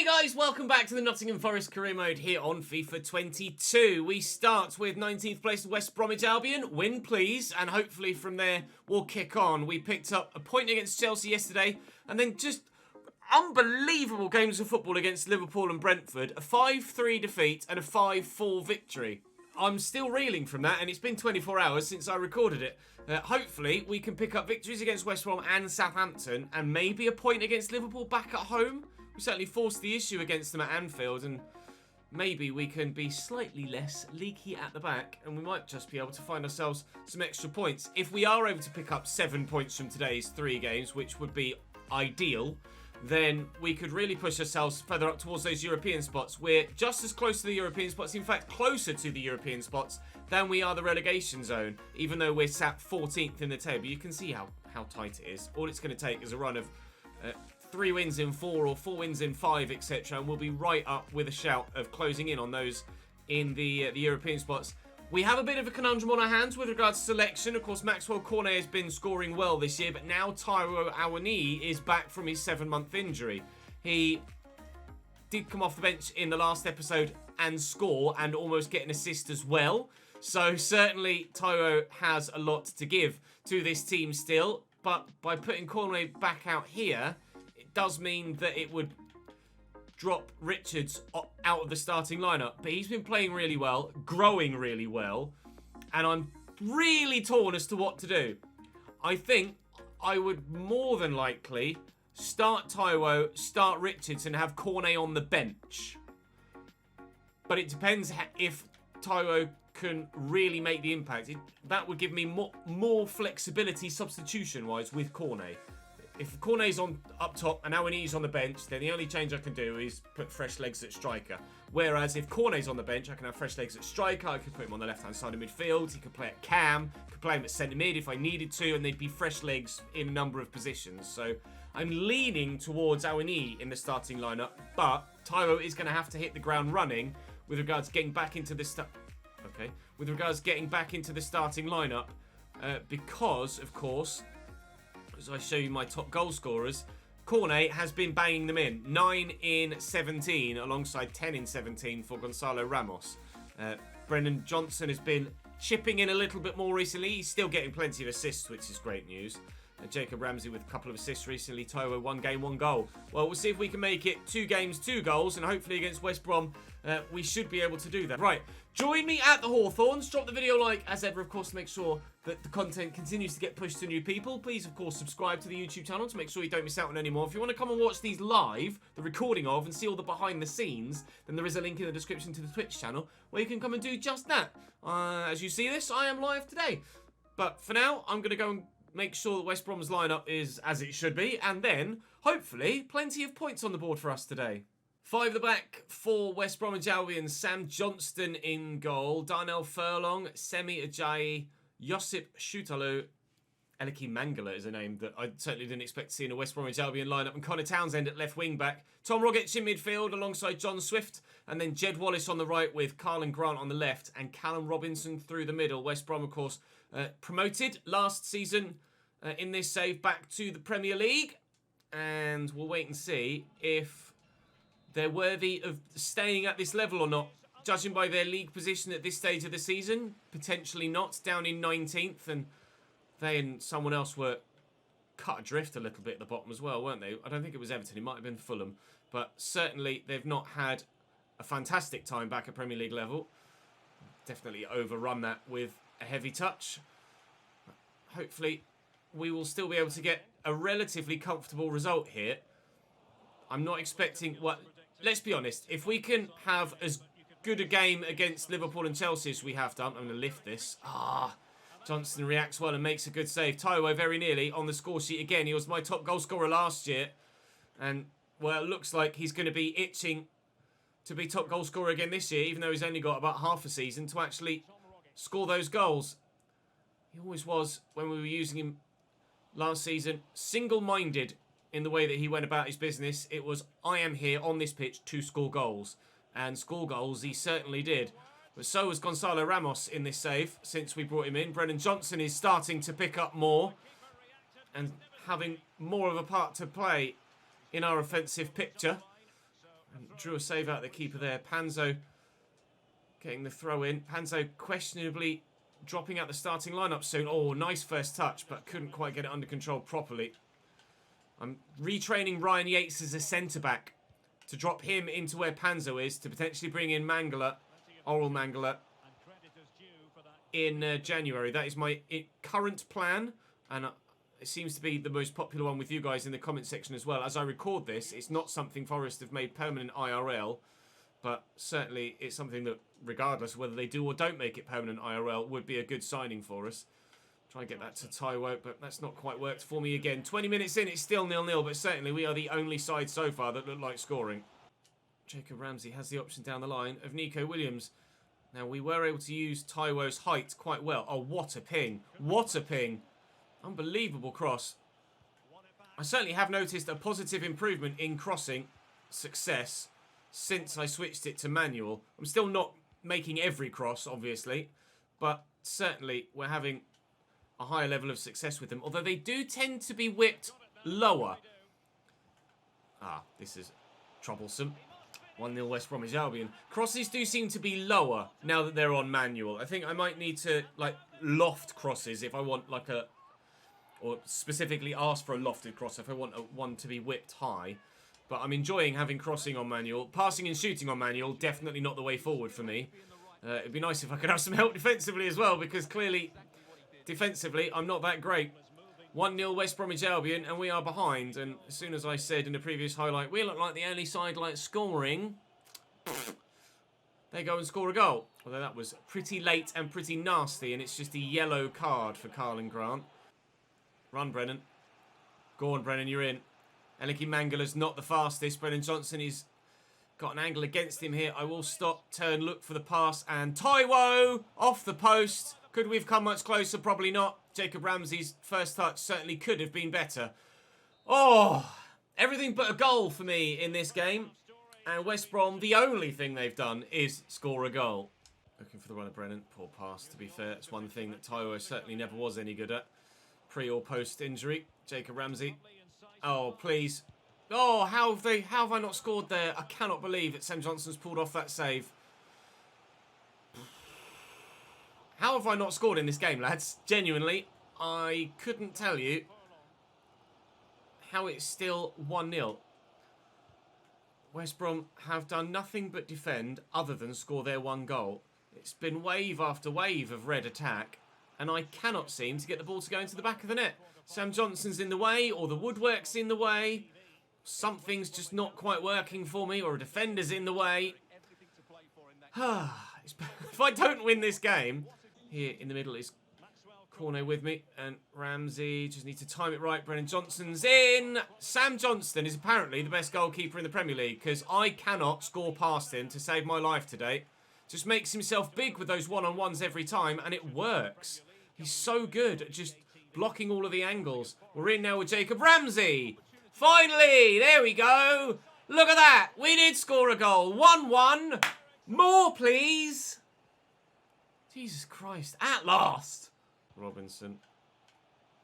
Hey guys, welcome back to the Nottingham Forest career mode here on FIFA 22. We start with 19th place West Bromwich Albion. Win please, and hopefully from there we'll kick on. We picked up a point against Chelsea yesterday, and then just unbelievable games of football against Liverpool and Brentford. A 5-3 defeat and a 5-4 victory. I'm still reeling from that, and it's been 24 hours since I recorded it. Hopefully we can pick up victories against West Brom and Southampton, and maybe a point against Liverpool back at home. We certainly forced the issue against them at Anfield, and maybe we can be slightly less leaky at the back, and we might just be able to find ourselves some extra points. If we are able to pick up 7 points from today's 3 games, which would be ideal, then we could really push ourselves further up towards those European spots. We're just as close to the European spots, in fact closer to the European spots than we are the relegation zone, even though we're sat 14th in the table. You can see how tight it is. All it's going to take is a run of 3 wins in 4 or 4 wins in 5, etc., and we'll be right up with a shout of closing in on those in the European spots. We have a bit of a conundrum on our hands with regards to selection. Of course, Maxwell Cornet has been scoring well this year, but now Taiwo Awoniyi is back from his 7-month injury. He did come off the bench in the last episode and score and almost get an assist as well. So certainly Taiwo has a lot to give to this team still, but by putting Cornet back out here, it does mean that it would drop Richards out of the starting lineup. But he's been playing really well, growing really well, and I'm really torn as to what to do. I think I would more than likely start Taiwo, start Richards, and have Cornet on the bench. But it depends if Taiwo can really make the impact. That would give me more flexibility substitution-wise with Cornet. If Cornet's up top and Awoniyi's on the bench, then the only change I can do is put fresh legs at striker. Whereas if Cornet's on the bench, I can have fresh legs at striker. I could put him on the left-hand side of midfield. He could play at cam. I could play him at centre mid if I needed to, and they'd be fresh legs in a number of positions. So I'm leaning towards Awoniyi in the starting lineup, but Taiwo is going to have to hit the ground running with regards to getting back into the starting lineup, because of course, as I show you my top goal scorers, Cornet has been banging them in. 9 in 17 alongside 10 in 17 for Gonzalo Ramos. Brendan Johnson has been chipping in a little bit more recently. He's still getting plenty of assists, which is great news. Jacob Ramsey with a couple of assists recently. Taiwo, 1 game, 1 goal. Well, we'll see if we can make it 2 games, 2 goals, and hopefully against West Brom, we should be able to do that. Right, join me at the Hawthorns. Drop the video a like, as ever, of course, to make sure that the content continues to get pushed to new people. Please, of course, subscribe to the YouTube channel to make sure you don't miss out on any more. If you want to come and watch these live, the recording of, and see all the behind the scenes, then there is a link in the description to the Twitch channel where you can come and do just that. As you see this, I am live today. But for now, I'm going to go and make sure that West Brom's lineup is as it should be, and then, hopefully, plenty of points on the board for us today. 5 at the back for West Bromwich Albion. Sam Johnston in goal. Darnell Furlong, Semi Ajayi, Josip Shutalu, Eliki Mangala is a name that I certainly didn't expect to see in a West Bromwich Albion lineup, and Connor Townsend at left wing back. Tom Rogic in midfield alongside John Swift, and then Jed Wallace on the right with Carlin Grant on the left, and Callum Robinson through the middle. West Brom, of course, promoted last season in this save back to the Premier League, and we'll wait and see if they're worthy of staying at this level or not. Judging by their league position at this stage of the season, potentially not, down in 19th, and they and someone else were cut adrift a little bit at the bottom as well, weren't they? I don't think it was Everton, it might have been Fulham, but certainly they've not had a fantastic time back at Premier League level. Definitely overrun that with a heavy touch. Hopefully we will still be able to get a relatively comfortable result here. I'm not expecting... Well, let's be honest. If we can have as good a game against Liverpool and Chelsea as we have done... I'm going to lift this. Johnson reacts well and makes a good save. Taiwo very nearly on the score sheet again. He was my top goal scorer last year. And, well, it looks like he's going to be itching to be top goal scorer again this year, even though he's only got about half a season to actually score those goals. He always was, when we were using him last season, single-minded in the way that he went about his business. It was, I am here on this pitch to score goals. And score goals he certainly did. But so was Gonzalo Ramos in this save since we brought him in. Brennan Johnson is starting to pick up more and having more of a part to play in our offensive picture. And drew a save out of the keeper there. Panzo getting the throw in. Panzo questionably dropping out the starting lineup soon. Oh, nice first touch, but couldn't quite get it under control properly. I'm retraining Ryan Yates as a centre-back to drop him into where Panzo is, to potentially bring in Mangala, Oral Mangala, in January. That is my current plan, and it seems to be the most popular one with you guys in the comment section as well. As I record this, it's not something Forest have made permanent IRL, but certainly it's something that, regardless of whether they do or don't make it permanent IRL, would be a good signing for us. Try and get that to Taiwo, but that's not quite worked for me again. 20 minutes in, it's still 0-0, but certainly we are the only side so far that look like scoring. Jacob Ramsey has the option down the line of Nico Williams. Now, we were able to use Taiwo's height quite well. Oh, what a ping. What a ping. Unbelievable cross. I certainly have noticed a positive improvement in crossing success since I switched it to manual. I'm still not making every cross, obviously, but certainly we're having a higher level of success with them, although they do tend to be whipped lower. Ah, this is troublesome. 1-0 West Bromwich Albion. Crosses do seem to be lower now that they're on manual. I think I might need to, like, loft crosses if I want, like, a... Or specifically ask for a lofted cross if I want one to be whipped high. But I'm enjoying having crossing on manual. Passing and shooting on manual, definitely not the way forward for me. It'd be nice if I could have some help defensively as well, because clearly, defensively, I'm not that great. 1-0 West Bromwich Albion, and we are behind. And as soon as I said in the previous highlight, we look like the only side like scoring, they go and score a goal. Although that was pretty late and pretty nasty, and it's just a yellow card for Carlin Grant. Run, Brennan. Go on, Brennan, you're in. Eliki Mangala's not the fastest. Brennan Johnson is got an angle against him here. I will stop, turn, look for the pass, and Taiwo off the post. Could we have come much closer? Probably not. Jacob Ramsey's first touch certainly could have been better. Oh, everything but a goal for me in this game. And West Brom, the only thing they've done is score a goal. Looking for the run of Brennan. Poor pass, to be fair. It's one thing that Taiwo certainly never was any good at. Pre or post injury. Jacob Ramsey. Oh, please. Oh, how have I not scored there? I cannot believe that Sam Johnson's pulled off that save. How have I not scored in this game, lads? Genuinely, I couldn't tell you how it's still 1-0. West Brom have done nothing but defend other than score their one goal. It's been wave after wave of red attack, and I cannot seem to get the ball to go into the back of the net. Sam Johnson's in the way, or the woodwork's in the way. Something's just not quite working for me, or a defender's in the way. If I don't win this game... Here in the middle is Cornet with me, and Ramsey just needs to time it right. Brennan Johnson's in. Sam Johnston is apparently the best goalkeeper in the Premier League, because I cannot score past him to save my life today. Just makes himself big with those one-on-ones every time, and it works. He's so good at just blocking all of the angles. We're in now with Jacob Ramsey. Finally, there we go. Look at that. We did score a goal. 1-1. More, please. Jesus Christ. At last. Robinson.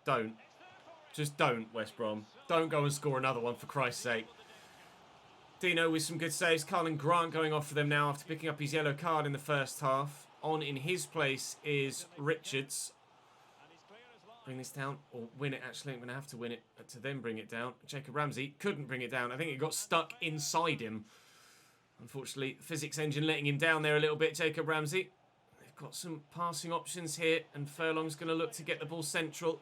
Don't. Just don't, West Brom. Don't go and score another one, for Christ's sake. Dino with some good saves. Carlin Grant going off for them now after picking up his yellow card in the first half. On in his place is Richards. Bring this down. Or win it, actually. I'm going to have to win it to then bring it down. Jacob Ramsey couldn't bring it down. I think it got stuck inside him. Unfortunately, physics engine letting him down there a little bit, Jacob Ramsey. Got some passing options here, and Furlong's going to look to get the ball central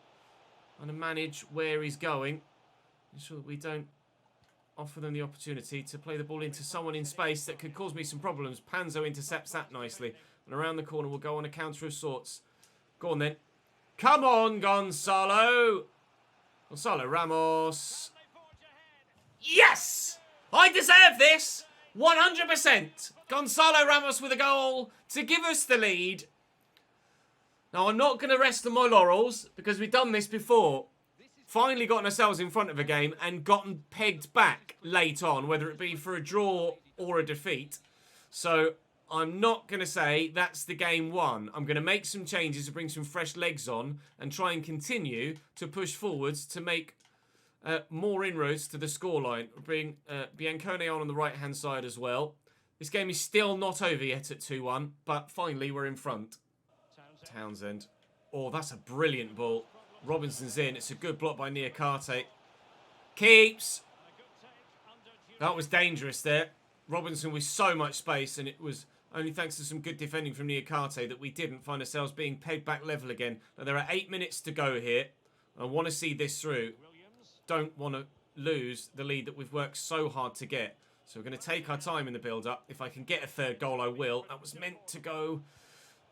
and manage where he's going. Ensure that we don't offer them the opportunity to play the ball into someone in space that could cause me some problems. Panzo intercepts that nicely, and around the corner we'll go on a counter of sorts. Go on then. Come on, Gonzalo! Gonzalo Ramos. Yes! I deserve this! 100%! Gonzalo Ramos with a goal to give us the lead. Now, I'm not going to rest on my laurels, because we've done this before. Finally gotten ourselves in front of a game and gotten pegged back late on, whether it be for a draw or a defeat. So, I'm not going to say that's the game won. I'm going to make some changes to bring some fresh legs on and try and continue to push forwards to make more inroads to the scoreline. We'll bring Biancone on the right-hand side as well. This game is still not over yet at 2-1, but finally we're in front. Townsend. Oh, that's a brilliant ball. Robinson's in. It's a good block by Niakate. Keeps. That was dangerous there. Robinson with so much space, and it was only thanks to some good defending from Niakate that we didn't find ourselves being pegged back level again. Now, there are 8 minutes to go here. I want to see this through. Don't want to lose the lead that we've worked so hard to get. So we're going to take our time in the build-up. If I can get a third goal, I will. That was meant to go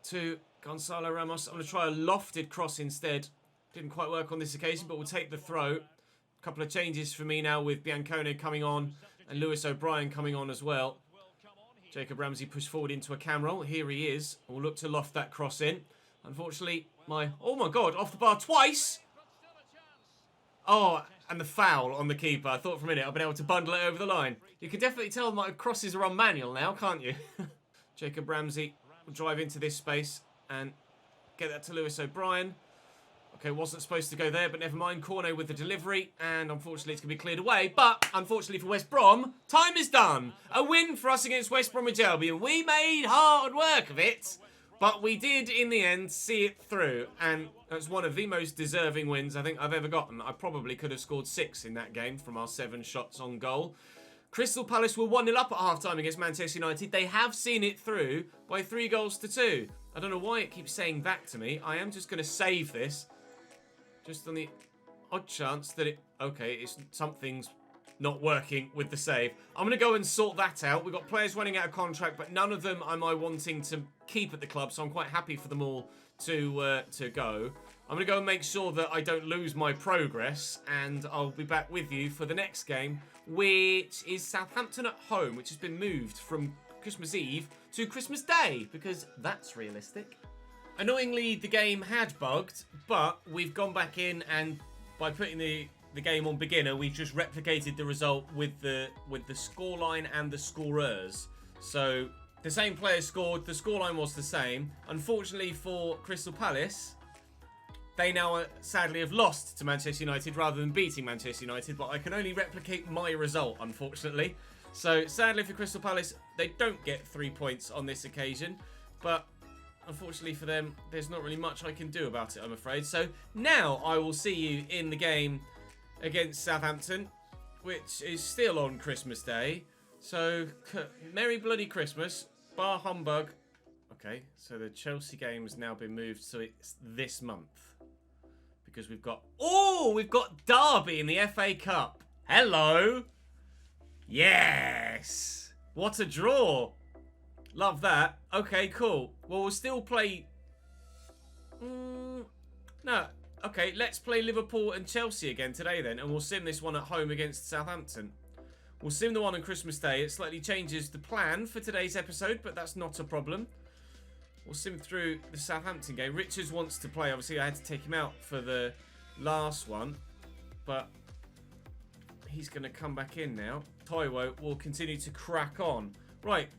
to Gonzalo Ramos. I'm going to try a lofted cross instead. Didn't quite work on this occasion, but we'll take the throw. A couple of changes for me now with Biancone coming on and Lewis O'Brien coming on as well. Jacob Ramsey pushed forward into a cam roll. Here he is. We'll look to loft that cross in. Unfortunately, oh my God, off the bar twice. Oh, and the foul on the keeper. I thought for a minute I'd been able to bundle it over the line. You can definitely tell my crosses are on manual now, can't you? Jacob Ramsey will drive into this space and get that to Lewis O'Brien. Okay, wasn't supposed to go there, but never mind. Cornet with the delivery, and unfortunately it's going to be cleared away. But, unfortunately for West Brom, time is done. A win for us against West Bromwich Albion. We made hard work of it, but we did, in the end, see it through. And that's one of the most deserving wins I think I've ever gotten. I probably could have scored 6 in that game from our 7 shots on goal. Crystal Palace were 1-0 up at half-time against Manchester United. They have seen it through by 3-2. I don't know why it keeps saying that to me. I am just going to save this. Just on the odd chance that something's not working with the save. I'm going to go and sort that out. We've got players running out of contract, but none of them am I wanting to keep at the club, so I'm quite happy for them all to go. I'm going to go and make sure that I don't lose my progress, and I'll be back with you for the next game, which is Southampton at home, which has been moved from Christmas Eve to Christmas Day, because that's realistic. Annoyingly, the game had bugged, but we've gone back in, and by putting the game on beginner, we've just replicated the result with the scoreline and the scorers. So the same players scored, the scoreline was the same. Unfortunately for Crystal Palace, they now sadly have lost to Manchester United rather than beating Manchester United, but I can only replicate my result, unfortunately. So sadly for Crystal Palace, they don't get 3 points on this occasion, but unfortunately for them, there's not really much I can do about it, I'm afraid. So now I will see you in the game against Southampton, which is still on Christmas Day. So, Merry Bloody Christmas, bar humbug. Okay, so the Chelsea game has now been moved, so it's this month. Because we've got Derby in the FA Cup. Hello. Yes. What a draw. Love that. Okay, cool. Well, we'll still play... No. Okay, let's play Liverpool and Chelsea again today then. And we'll sim this one at home against Southampton. We'll sim the one on Christmas Day. It slightly changes the plan for today's episode, but that's not a problem. We'll sim through the Southampton game. Richards wants to play. Obviously, I had to take him out for the last one. But he's going to come back in now. Taiwo will continue to crack on. Right.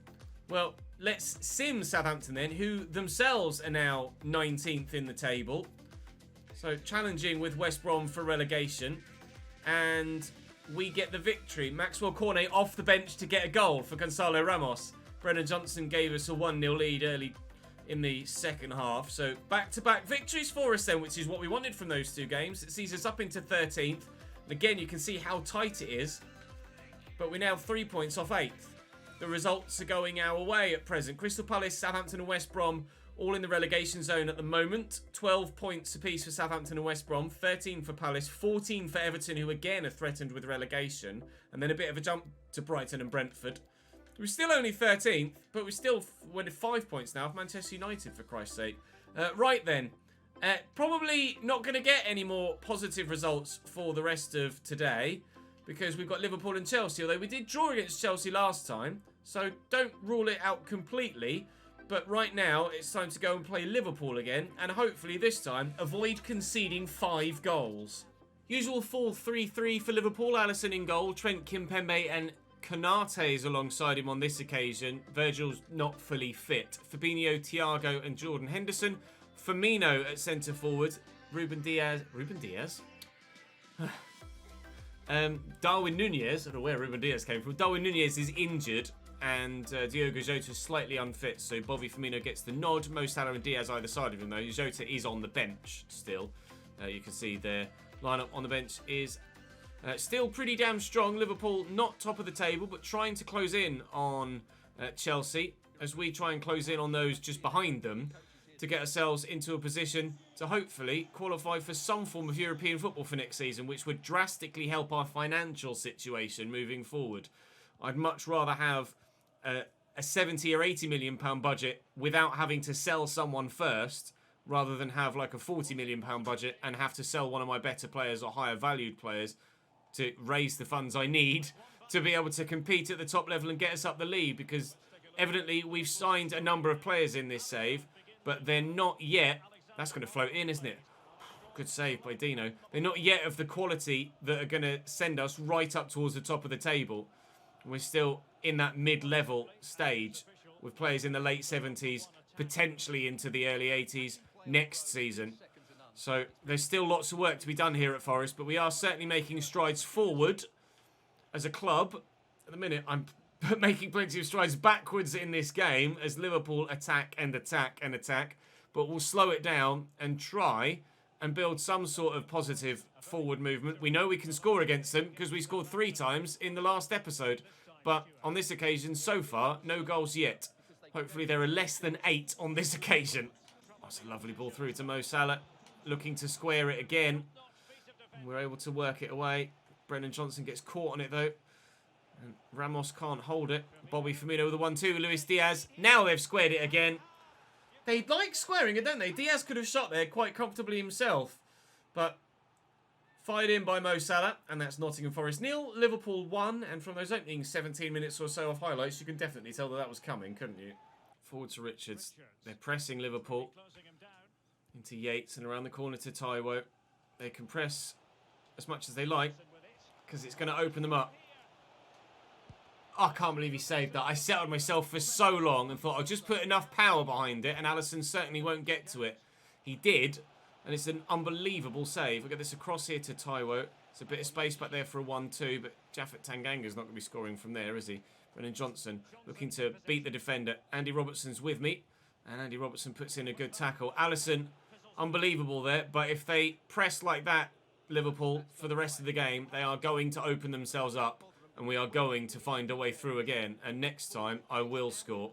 Well, let's sim Southampton then, who themselves are now 19th in the table. So, challenging with West Brom for relegation. And we get the victory. Maxwell Cornet off the bench to get a goal for Gonzalo Ramos. Brennan Johnson gave us a 1-0 lead early in the second half. So, back-to-back victories for us then, which is what we wanted from those 2 games. It sees us up into 13th. And again, you can see how tight it is. But we're now 3 points off 8th. The results are going our way at present. Crystal Palace, Southampton and West Brom all in the relegation zone at the moment. 12 points apiece for Southampton and West Brom. 13 for Palace. 14 for Everton, who again are threatened with relegation. And then a bit of a jump to Brighton and Brentford. We're still only 13th, but we're still 5 points now for Manchester United, for Christ's sake. Right then. Probably not going to get any more positive results for the rest of today, because we've got Liverpool and Chelsea, although we did draw against Chelsea last time, so don't rule it out completely. But right now, it's time to go and play Liverpool again, and hopefully this time, avoid conceding 5 goals. Usual 4-3-3 for Liverpool. Alisson in goal, Trent, Kimpembe and Konate is alongside him on this occasion. Virgil's not fully fit. Fabinho, Thiago and Jordan Henderson. Firmino at centre forward. Ruben Diaz? Darwin Nunez, I don't know where Ruben Diaz came from. Darwin Nunez is injured, and Diogo Jota is slightly unfit, so Bobby Firmino gets the nod. Mo Salah and Diaz either side of him, though. Jota is on the bench still. You can see their lineup on the bench is still pretty damn strong. Liverpool not top of the table, but trying to close in on Chelsea as we try and close in on those just behind them to get ourselves into a position to hopefully qualify for some form of European football for next season, which would drastically help our financial situation moving forward. I'd much rather have a 70 or 80 million pound budget without having to sell someone first, rather than have like a 40 million pound budget and have to sell one of my better players or higher valued players to raise the funds I need to be able to compete at the top level and get us up the league, because evidently we've signed a number of players in this save, but they're not yet... That's going to float in, isn't it? Good save by Dino. They're not yet of the quality that are going to send us right up towards the top of the table. We're still in that mid-level stage with players in the late 70s, potentially into the early 80s next season. So there's still lots of work to be done here at Forest, but we are certainly making strides forward as a club. At the minute, I'm making plenty of strides backwards in this game as Liverpool attack and attack and attack. But we'll slow it down and try and build some sort of positive forward movement. We know we can score against them because we scored 3 times in the last episode. But on this occasion, so far, no goals yet. Hopefully there are less than 8 on this occasion. Oh, it's a lovely ball through to Mo Salah. Looking to square it again. We're able to work it away. Brennan Johnson gets caught on it though. And Ramos can't hold it. Bobby Firmino with a 1-2. Luis Diaz. Now they've squared it again. They like squaring it, don't they? Diaz could have shot there quite comfortably himself. But fired in by Mo Salah. And that's Nottingham Forest 0, Liverpool 1. And from those opening 17 minutes or so of highlights, you can definitely tell that that was coming, couldn't you? Forward to Richards. They're pressing Liverpool. Into Yates and around the corner to Taiwo. They can press as much as they like because it's going to open them up. Oh, I can't believe he saved that. I settled myself for so long and thought I'll just put enough power behind it and Alisson certainly won't get to it. He did, and it's an unbelievable save. We'll get this across here to Taiwo. There's a bit of space back there for a 1-2, but Japhet Tanganga's not going to be scoring from there, is he? Brennan Johnson looking to beat the defender. Andy Robertson's with me, and Andy Robertson puts in a good tackle. Alisson, unbelievable there, but if they press like that, Liverpool, for the rest of the game, they are going to open themselves up. And we are going to find a way through again. And next time, I will score.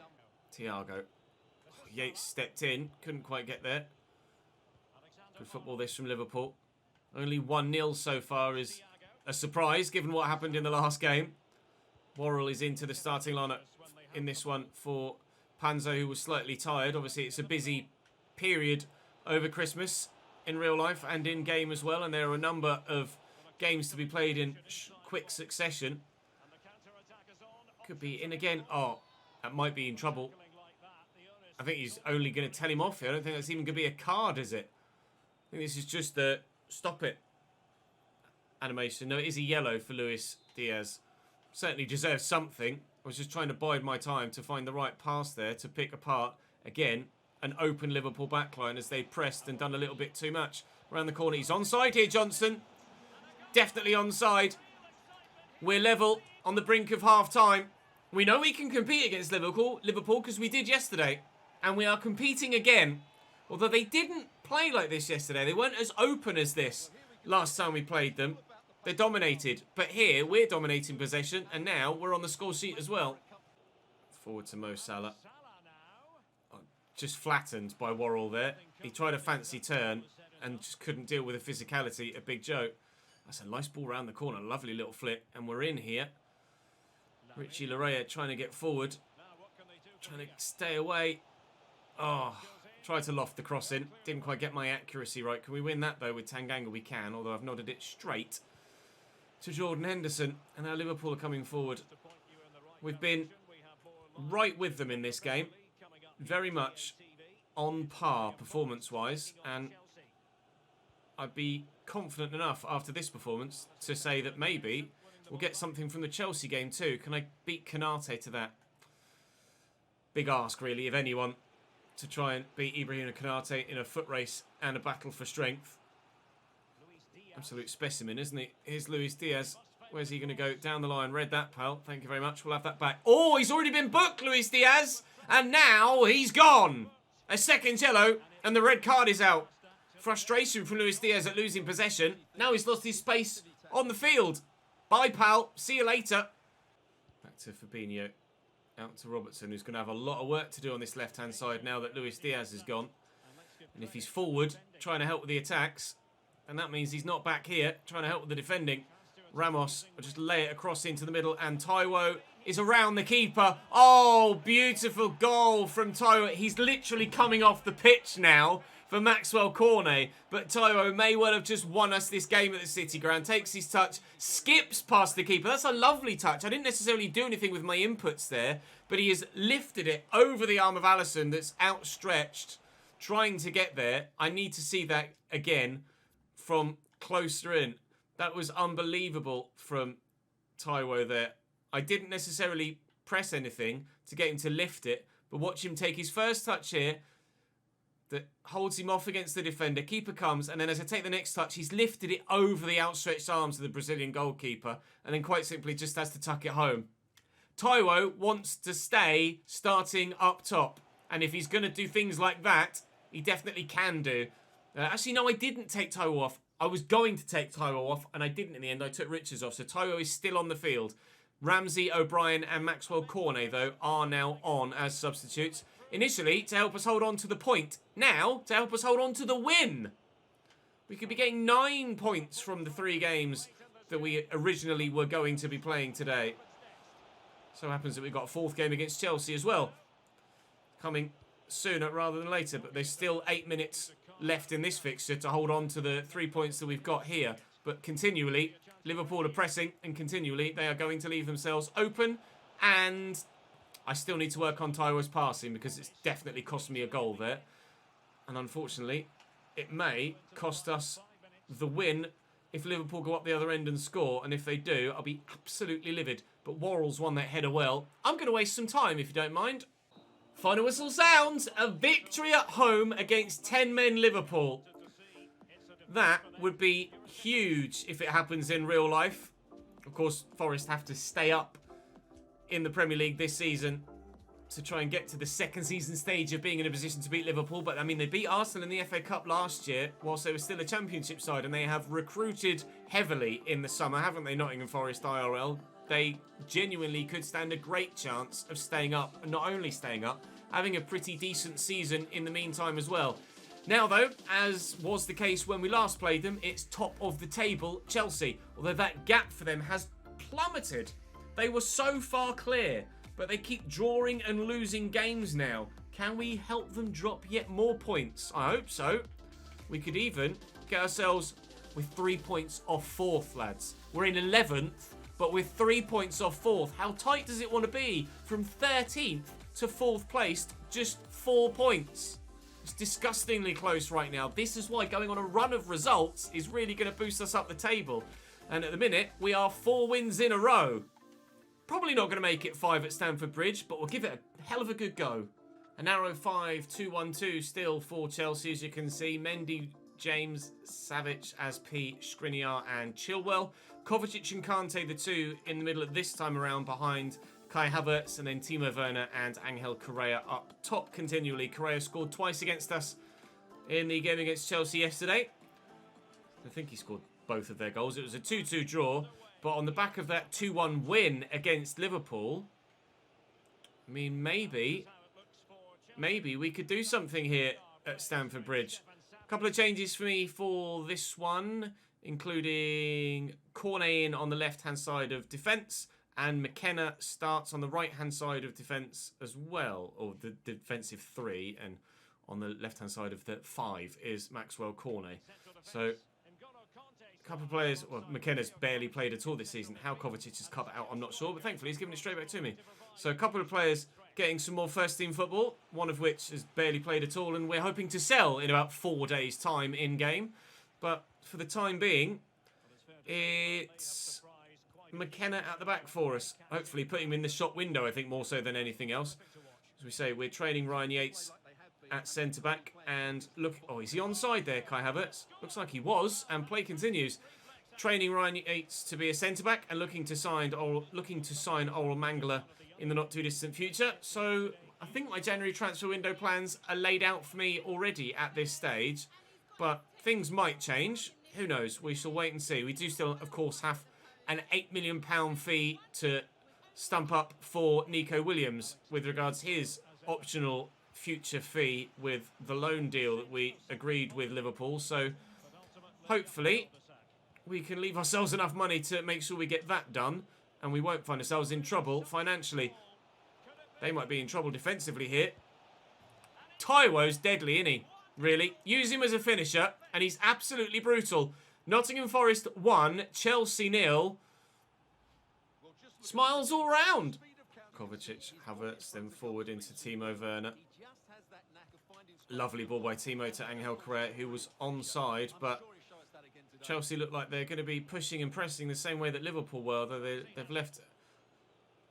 Thiago. Oh, Yates stepped in. Couldn't quite get there. Good football this from Liverpool. Only 1-0 so far is a surprise, given what happened in the last game. Worrell is into the starting lineup in this one for Panzo, who was slightly tired. Obviously, it's a busy period over Christmas in real life and in game as well. And there are a number of games to be played in quick succession. Could be in again. Oh, that might be in trouble. I think he's only going to tell him off here. I don't think that's even going to be a card, is it? I think this is just the stop it animation. No, it is a yellow for Luis Diaz. Certainly deserves something. I was just trying to bide my time to find the right pass there to pick apart, again, an open Liverpool backline as they pressed and done a little bit too much. Around the corner, he's onside here, Johnson. Definitely onside. We're level on the brink of half-time. We know we can compete against Liverpool because we did yesterday. And we are competing again. Although they didn't play like this yesterday. They weren't as open as this last time we played them. They dominated. But here, we're dominating possession. And now, we're on the score sheet as well. Forward to Mo Salah. Oh, just flattened by Worrell there. He tried a fancy turn and just couldn't deal with the physicality of Big Joe. That's a nice ball round the corner. Lovely little flick. And we're in here. Richie Larea trying to get forward. Trying to stay away. Oh, tried to loft the cross in. Didn't quite get my accuracy right. Can we win that, though, with Tanganga? We can, although I've nodded it straight to Jordan Henderson. And now Liverpool are coming forward. We've been right with them in this game. Very much on par performance-wise. And I'd be confident enough after this performance to say that maybe we'll get something from the Chelsea game too. Can I beat Konate to that? Big ask, really, of anyone, to try and beat Ibrahim Konate in a foot race and a battle for strength. Absolute specimen, isn't he? Here's Luis Diaz. Where's he going to go? Down the line. Read that, pal. Thank you very much. We'll have that back. Oh, he's already been booked, Luis Diaz. And now he's gone. A second yellow, and the red card is out. Frustration from Luis Diaz at losing possession. Now he's lost his space on the field. Bye, pal. See you later. Back to Fabinho. Out to Robertson, who's going to have a lot of work to do on this left-hand side now that Luis Diaz is gone. And if he's forward, trying to help with the attacks, and that means he's not back here, trying to help with the defending. Ramos will just lay it across into the middle, and Taiwo is around the keeper. Oh, beautiful goal from Taiwo. He's literally coming off the pitch now for Maxwell Cornet, but Taiwo may well have just won us this game at the City Ground. Takes his touch, skips past the keeper. That's a lovely touch. I didn't necessarily do anything with my inputs there, but he has lifted it over the arm of Alisson that's outstretched, trying to get there. I need to see that again from closer in. That was unbelievable from Taiwo there. I didn't necessarily press anything to get him to lift it, but watch him take his first touch here that holds him off against the defender. Keeper comes, and then as I take the next touch, he's lifted it over the outstretched arms of the Brazilian goalkeeper, and then quite simply just has to tuck it home. Taiwo wants to stay starting up top, and if he's going to do things like that, he definitely can do. Actually, no, I didn't take Taiwo off. I was going to take Taiwo off, and I didn't in the end. I took Richards off, so Taiwo is still on the field. Ramsey, O'Brien, and Maxwell Cornet, though, are now on as substitutes. Initially, to help us hold on to the point. Now, to help us hold on to the win. We could be getting 9 points from the 3 games that we originally were going to be playing today. So happens that we've got a 4th game against Chelsea as well, coming sooner rather than later. But there's still 8 minutes left in this fixture to hold on to the 3 points that we've got here. But continually, Liverpool are pressing, and continually they are going to leave themselves open. And I still need to work on Taiwo's passing because it's definitely cost me a goal there. And unfortunately, it may cost us the win if Liverpool go up the other end and score. And if they do, I'll be absolutely livid. But Worrell's won that header well. I'm going to waste some time if you don't mind. Final whistle sounds. A victory at home against 10 men Liverpool. That would be huge if it happens in real life. Of course, Forest have to stay up in the Premier League this season to try and get to the second season stage of being in a position to beat Liverpool. But, I mean, they beat Arsenal in the FA Cup last year whilst they were still a Championship side, and they have recruited heavily in the summer, haven't they, Nottingham Forest IRL? They genuinely could stand a great chance of staying up, and not only staying up, having a pretty decent season in the meantime as well. Now, though, as was the case when we last played them, it's top of the table Chelsea, although that gap for them has plummeted. They were so far clear, but they keep drawing and losing games now. Can we help them drop yet more points? I hope so. We could even get ourselves with 3 points off 4th, lads. We're in 11th, but with 3 points off 4th. How tight does it want to be from 13th to 4th placed? Just 4 points. It's disgustingly close right now. This is why going on a run of results is really going to boost us up the table. And at the minute, we are 4 wins in a row. Probably not going to make it 5 at Stamford Bridge, but we'll give it a hell of a good go. A narrow 5-2-1-2 still for Chelsea, as you can see. Mendy, James, Savic, Aspi, Skriniar and Chilwell. Kovacic and Kante, the 2 in the middle at this time around behind Kai Havertz, and then Timo Werner and Angel Correa up top continually. Correa scored twice against us in the game against Chelsea yesterday. I think he scored both of their goals. It was a 2-2 draw. But on the back of that 2-1 win against Liverpool, I mean, maybe we could do something here at Stamford Bridge. A couple of changes for me for this one, including Cornet in on the left-hand side of defence, and McKenna starts on the right-hand side of defence as well, or the defensive 3, and on the left-hand side of the 5 is Maxwell Cornet. So a couple of players, well, McKenna's barely played at all this season. How Kovacic has cut that out, I'm not sure, but thankfully he's given it straight back to me. So a couple of players getting some more first-team football, one of which has barely played at all, and we're hoping to sell in about 4 days' time in-game. But for the time being, it's McKenna at the back for us. Hopefully putting him in the shop window, I think, more so than anything else. As we say, we're training Ryan Yates at centre-back. And look... Oh, is he onside there, Kai Havertz? Looks like he was. And play continues. Training Ryan Yates to be a centre-back and looking to sign Oral Mangala in the not-too-distant future. So I think my January transfer window plans are laid out for me already at this stage. But things might change. Who knows? We shall wait and see. We do still, of course, have an £8 million fee to stump up for Nico Williams with regards his optional future fee with the loan deal that we agreed with Liverpool. So hopefully we can leave ourselves enough money to make sure we get that done and we won't find ourselves in trouble financially. They might be in trouble defensively here. Taiwo's deadly, isn't he? Really. Use him as a finisher and he's absolutely brutal. Nottingham Forest 1, Chelsea 0. Smiles all round. Kovacic, Havertz, then forward into Timo Werner. Lovely ball by Timo to Angel Correa, who was onside, but Chelsea look like they're going to be pushing and pressing the same way that Liverpool were, though they've left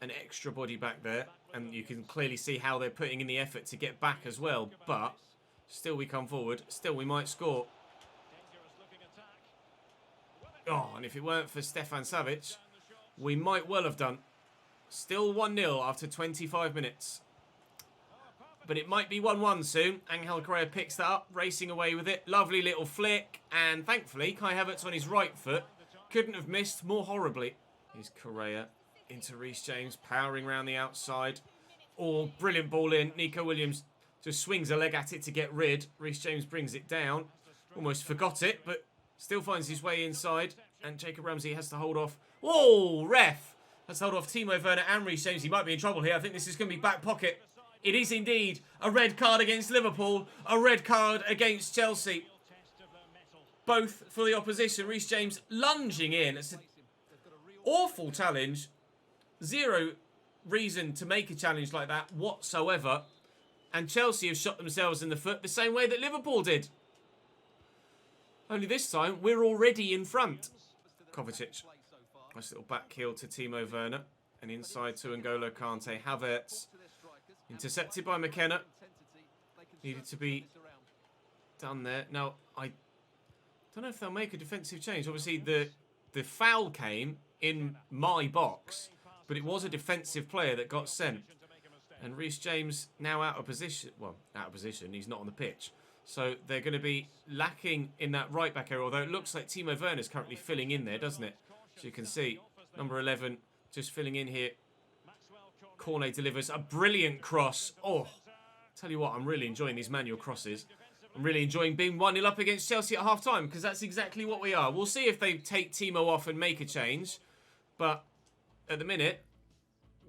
an extra body back there, and you can clearly see how they're putting in the effort to get back as well, but still we come forward, still we might score. Oh, and if it weren't for Stefan Savic, we might well have done. Still 1-0 after 25 minutes. But it might be 1-1 soon. Angel Correa picks that up, racing away with it. Lovely little flick. And thankfully, Kai Havertz on his right foot couldn't have missed more horribly. Here's Correa into Reece James, powering around the outside. Oh, brilliant ball in. Nico Williams just swings a leg at it to get rid. Reece James brings it down. Almost forgot it, but still finds his way inside. And Jacob Ramsey has to hold off. Whoa, ref! Has to hold off Timo Werner and Reece James. He might be in trouble here. I think this is going to be back pocket. It is indeed a red card against Liverpool. A red card against Chelsea. Both for the opposition. Reece James lunging in. It's an awful challenge. Zero reason to make a challenge like that whatsoever. And Chelsea have shot themselves in the foot the same way that Liverpool did. Only this time, we're already in front. Kovacic. Nice little back heel to Timo Werner. And inside to N'Golo Kante. Havertz. Intercepted by McKenna. Needed to be done there. Now, I don't know if they'll make a defensive change. Obviously, the foul came in my box. But it was a defensive player that got sent. And Reece James now out of position. Well, out of position. He's not on the pitch. So they're going to be lacking in that right back area. Although it looks like Timo Werner's currently filling in there, doesn't it? So you can see number 11 just filling in here. Cornet delivers a brilliant cross. Oh, tell you what, I'm really enjoying these manual crosses. I'm really enjoying being 1-0 up against Chelsea at half-time because that's exactly what we are. We'll see if they take Timo off and make a change. But at the minute,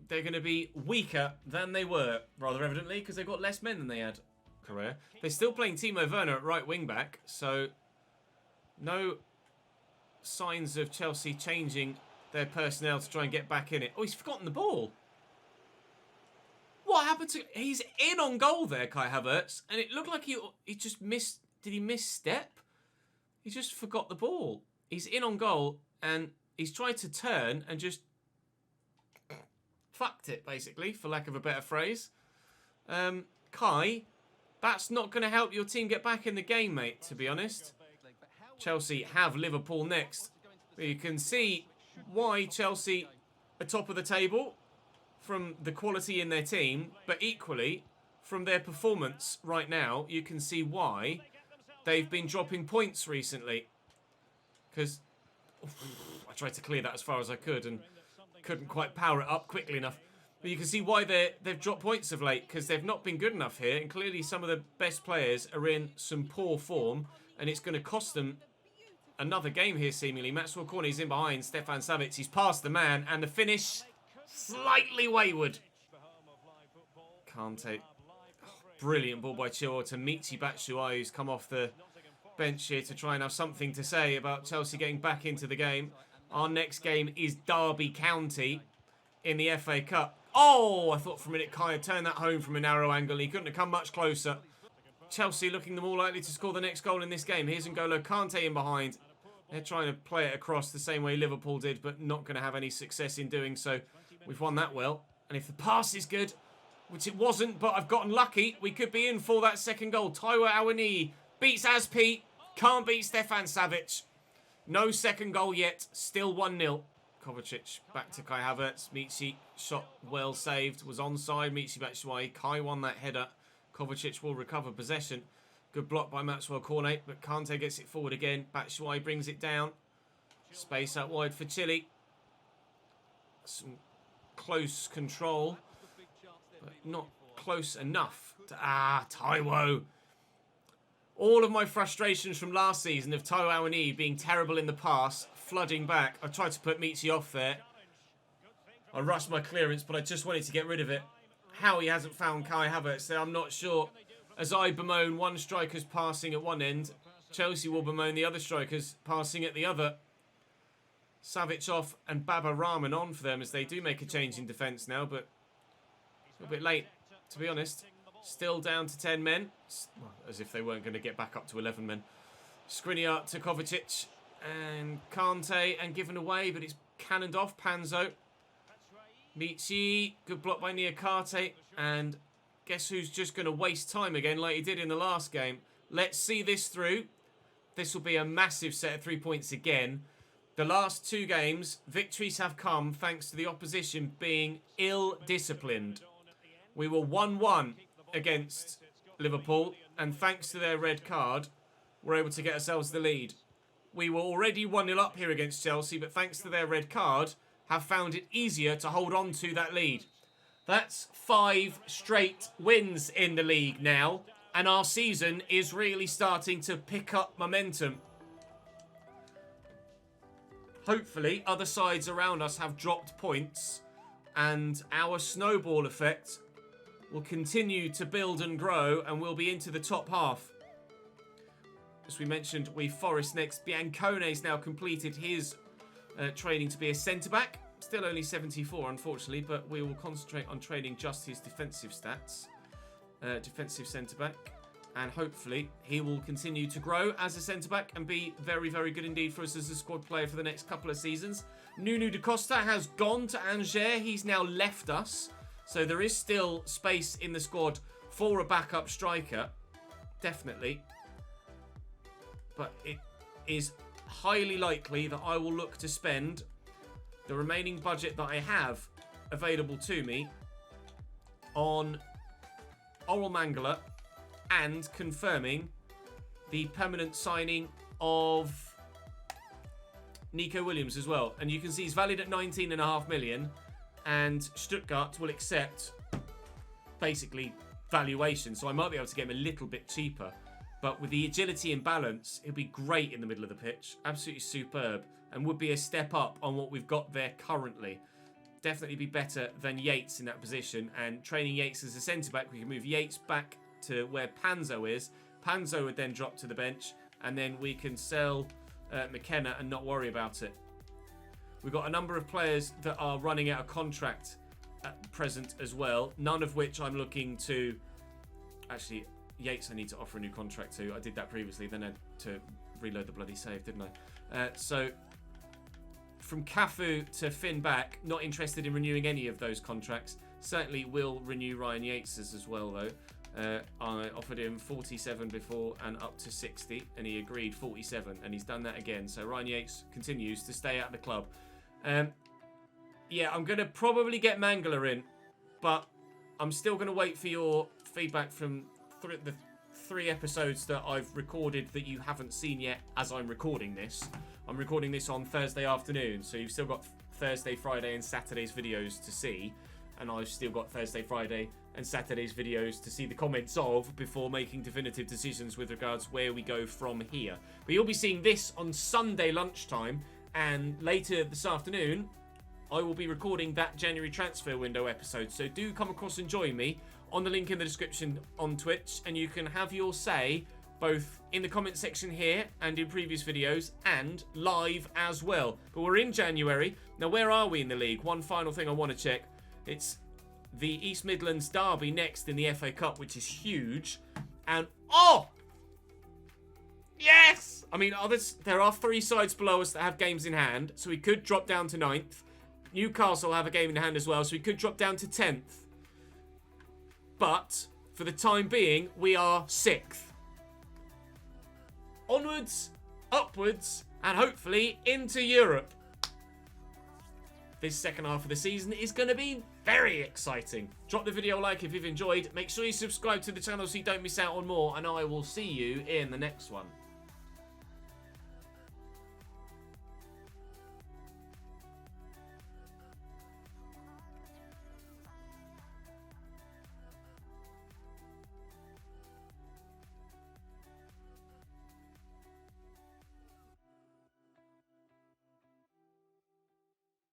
they're going to be weaker than they were, rather evidently, because they've got less men than they had. Correa. They're still playing Timo Werner at right wing-back, so no signs of Chelsea changing their personnel to try and get back in it. Oh, he's forgotten the ball. What happened to... He's in on goal there, Kai Havertz. And it looked like he just missed... Did he misstep? He just forgot the ball. He's in on goal and he's tried to turn and just... fucked it, basically, for lack of a better phrase. Kai, that's not going to help your team get back in the game, mate, to be honest. Chelsea have Liverpool next. But you can see why Chelsea are top of the table from the quality in their team, but equally from their performance right now, you can see why they've been dropping points recently. Because I tried to clear that as far as I could and couldn't quite power it up quickly enough. But you can see why they've dropped points of late, because they've not been good enough here, and clearly some of the best players are in some poor form, and it's going to cost them another game here, seemingly. Maxwell Cornet's in behind Stefan Savic. He's past the man, and the finish... slightly wayward. Kante. Oh, brilliant ball by Chilwell to Michy Batshuayi, who's come off the bench here to try and have something to say about Chelsea getting back into the game. Our next game is Derby County in the FA Cup. Oh, I thought for a minute Kai had turned that home from a narrow angle. He couldn't have come much closer. Chelsea looking the more likely to score the next goal in this game. Here's N'Golo Kante in behind. They're trying to play it across the same way Liverpool did, but not going to have any success in doing so. We've won that well. And if the pass is good, which it wasn't, but I've gotten lucky. We could be in for that second goal. Taiwo Awoniyi beats Azpi. Can't beat Stefan Savic. No second goal yet. Still 1-0. Kovacic back to Kai Havertz. Michi shot well saved. Was onside. Michi Batshuayi. Kai won that header. Kovacic will recover possession. Good block by Maxwell Cornet, but Kante gets it forward again. Batshuayi brings it down. Space out wide for Chile. Some close control, but not close enough. Taiwo. All of my frustrations from last season of Taiwo Awoniyi being terrible in the pass, flooding back. I tried to put Michi off there. I rushed my clearance, but I just wanted to get rid of it. How he hasn't found Kai Havertz there, I'm not sure. As I bemoan one striker's passing at one end, Chelsea will bemoan the other strikers passing at the other. Savic off and Baba Rahman on for them as they do make a change in defence now, but a bit late, to be honest. Still down to 10 men, well, as if they weren't going to get back up to 11 men. Skriniar to Kovacic and Kante, and given away, but it's cannoned off. Panzo. Michi, good block by Niakate, and guess who's just going to waste time again like he did in the last game. Let's see this through. This will be a massive set of 3 points again. The last two games, victories have come thanks to the opposition being ill-disciplined. We were 1-1 against Liverpool, and thanks to their red card, we're able to get ourselves the lead. We were already 1-0 up here against Chelsea, but thanks to their red card, have found it easier to hold on to that lead. That's 5 straight wins in the league now, and our season is really starting to pick up momentum. Hopefully, other sides around us have dropped points, and our snowball effect will continue to build and grow, and we'll be into the top half. As we mentioned, Forest next. Biancone's now completed his training to be a centre-back. Still only 74, unfortunately, but we will concentrate on training just his defensive stats. Defensive centre-back. And hopefully he will continue to grow as a centre-back and be very, very good indeed for us as a squad player for the next couple of seasons. Nuno da Costa has gone to Angers. He's now left us. So there is still space in the squad for a backup striker. Definitely. But it is highly likely that I will look to spend the remaining budget that I have available to me on Oral Mangala and confirming the permanent signing of Nico Williams as well. And you can see he's valued at 19.5 million, and Stuttgart will accept basically valuation, so I might be able to get him a little bit cheaper. But with the agility and balance, he'll be great in the middle of the pitch. Absolutely superb, and would be a step up on what we've got there currently. Definitely be better than Yates in that position, and training Yates as a centre-back, we can move Yates back to where Panzo is. Panzo would then drop to the bench, and then we can sell McKenna and not worry about it. We've got a number of players that are running out of contract at present as well, none of which I'm looking to... Actually, Yates I need to offer a new contract to. I did that previously, then I had to reload the bloody save, didn't I? So, from Cafu to Finn back, not interested in renewing any of those contracts. Certainly will renew Ryan Yates's as well, though. I offered him 47 before and up to 60, and he agreed 47, and he's done that again. So Ryan Yates continues to stay out of the club. Yeah, I'm going to probably get Mangala in, but I'm still going to wait for your feedback from the 3 episodes that I've recorded that you haven't seen yet as I'm recording this. I'm recording this on Thursday afternoon, so you've still got Thursday, Friday and Saturday's videos to see, and I've still got Thursday, Friday and Saturday's videos to see the comments of before making definitive decisions with regards where we go from here. But you'll be seeing this on Sunday lunchtime, and later this afternoon I will be recording that January transfer window episode, so do come across and join me on the link in the description on Twitch, and you can have your say both in the comment section here and in previous videos and live as well. But we're in January. Now, where are we in the league? One final thing I want to check. It's the East Midlands derby next in the FA Cup, which is huge. And, oh! Yes! I mean, there are 3 sides below us that have games in hand, so we could drop down to 9th. Newcastle have a game in hand as well, so we could drop down to 10th. But for the time being, we are 6th. Onwards, upwards, and hopefully into Europe. This second half of the season is going to be very exciting. Drop the video a like if you've enjoyed. Make sure you subscribe to the channel so you don't miss out on more. And I will see you in the next one.